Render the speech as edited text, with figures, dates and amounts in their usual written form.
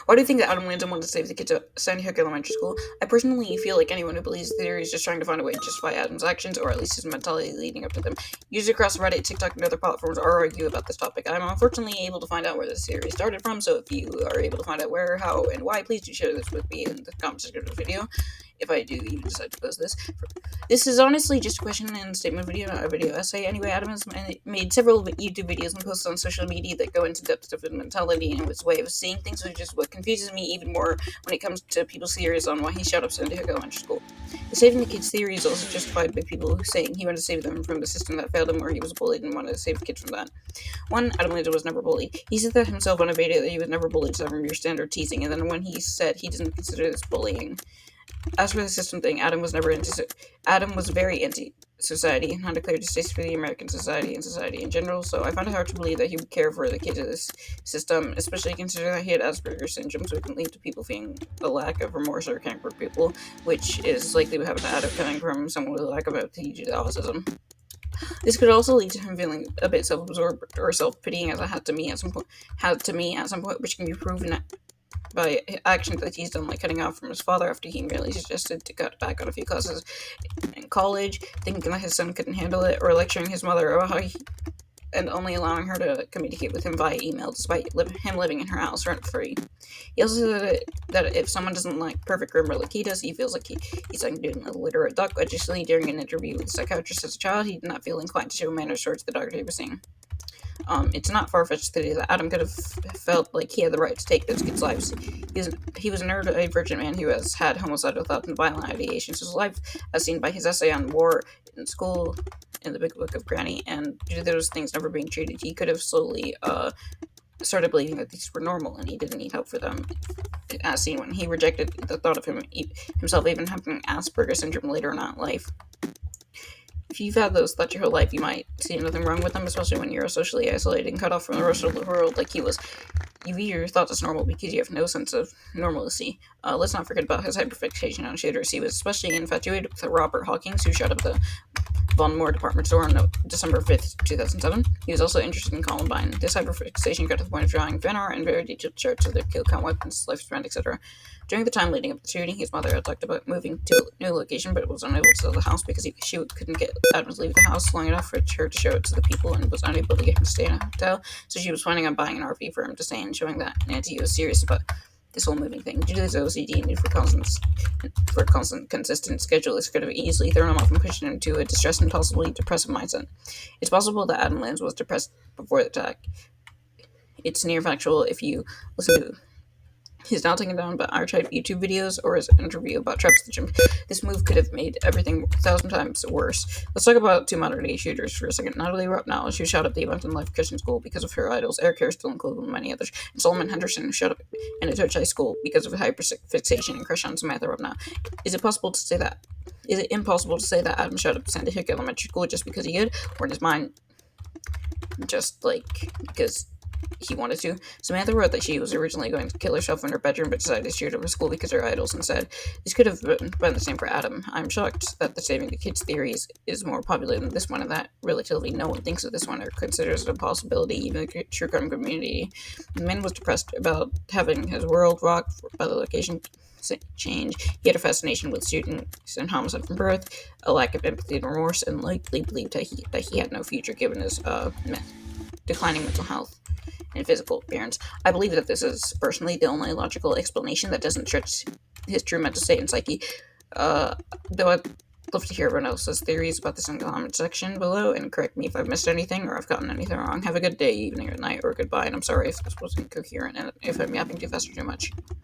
Why do you think that Adam Lanza wanted to save the kids at Sandy Hook Elementary School? I personally feel like anyone who believes the theory is just trying to find a way to justify Adam's actions, or at least his mentality leading up to them. Users across Reddit, TikTok, and other platforms are arguing about this topic. I'm unfortunately able to find out where this theory started from, so if you are able to find out where, how, and why, please do share this with me in the comment section of the video, if I do even decide to post this. This is honestly just a question and statement video, not a video essay. Anyway, Adam has made several YouTube videos and posts on social media that go into depth of his mentality and his way of seeing things, which is what confuses me even more when it comes to people's theories on why he shot up Sandy Hook Elementary School. The saving the kids theory is also justified by people who saying he wanted to save them from the system that failed him, or he was bullied and wanted to save the kids from that. One, Adam Lanza was never bullied. He said that himself unabated that he was never bullied, so mere standard teasing, and then when he said he doesn't consider this bullying. As for the system thing, Adam was very anti-society and had a clear distaste for the American society and society in general, so I find it hard to believe that he would care for the kids of this system, especially considering that he had Asperger's syndrome, so it can lead to people feeling a lack of remorse or caring for people, which is likely to happen to Adam coming from someone with a lack of empathy due to autism. This could also lead to him feeling a bit self-absorbed or self-pitying, as it had to me at some point, which can be proven by actions that he's done, like cutting off from his father after he merely suggested to cut back on a few classes in college, thinking that his son couldn't handle it, or lecturing his mother about how and only allowing her to communicate with him via email, despite him living in her house rent-free. He also said that if someone doesn't like perfect grammar like he does, he feels like he's like doing a illiterate duck. Additionally, during an interview with a psychiatrist as a child, he did not feel inclined to show manners towards the doctor he was seeing. It's not far-fetched to say that Adam could have felt like he had the right to take those kids' lives. He was a neurodivergent man who has had homicidal thoughts and violent ideations his life, as seen by his essay on war in school in the Big Book of Granny, and due to those things never being treated, he could have slowly started believing that these were normal and he didn't need help for them, as seen when he rejected the thought of himself even having Asperger's syndrome later on in life. If you've had those thoughts your whole life, you might see nothing wrong with them, especially when you're socially isolated and cut off from the rest of the world like he was. You view your thoughts as normal because you have no sense of normalcy. Let's not forget about his hyperfixation on shooters. He was especially infatuated with Robert Hawkins, who shot up the Von Moore department store on December 5th, 2007. He was also interested in Columbine. This hyperfixation got to the point of drawing fan art and very detailed charts of their kill count, weapons, lifespan, etc. During the time leading up to the shooting, his mother had talked about moving to a new location, but was unable to sell the house because she couldn't get Adam to leave the house long enough for her to show it to the people, and was unable to get him to stay in a hotel, so she was planning on buying an RV for him to stay in, showing that Nancy was serious about this whole moving thing. Due to his OCD and need for constant, consistent schedule, this could have easily thrown him off and pushed him into a distressed and possibly depressive mindset. It's possible that Adam Lanza was depressed before the attack. It's near factual if you listen to his now taken down but archived YouTube videos or his interview about Travis the Chimp. This move could have made everything 1,000 times worse. Let's talk about two modern-day shooters for a second. Natalie Rupnall, who shot up the Abundant Life Christian School because of her idols, Eric Harris, Dylan Cleveland, and many others, and Solomon Henderson, who shot up in a Touch High School because of a hyperfixation and crush on Samantha Rupnall. Is it impossible to say that Adam shot up Sandy Hook Elementary School just because he could, or in his mind, just like because he wanted to? Samantha wrote that she was originally going to kill herself in her bedroom, but decided to shoot up her school because her idols instead. This could have been the same for Adam. I'm shocked that the saving the kids theory is more popular than this one, and that relatively no one thinks of this one or considers it a possibility, even the true crime community. The man was depressed about having his world rocked by the location change. He had a fascination with shootings and homicide from birth, a lack of empathy and remorse, and likely believed that he had no future given his declining mental health and physical appearance. I believe that this is personally the only logical explanation that doesn't stretch his true mental state and psyche. Though I'd love to hear everyone else's theories about this in the comment section below, and correct me if I've missed anything or I've gotten anything wrong. Have a good day, evening, or night, or goodbye, and I'm sorry if this wasn't coherent and if I'm yapping too fast or too much.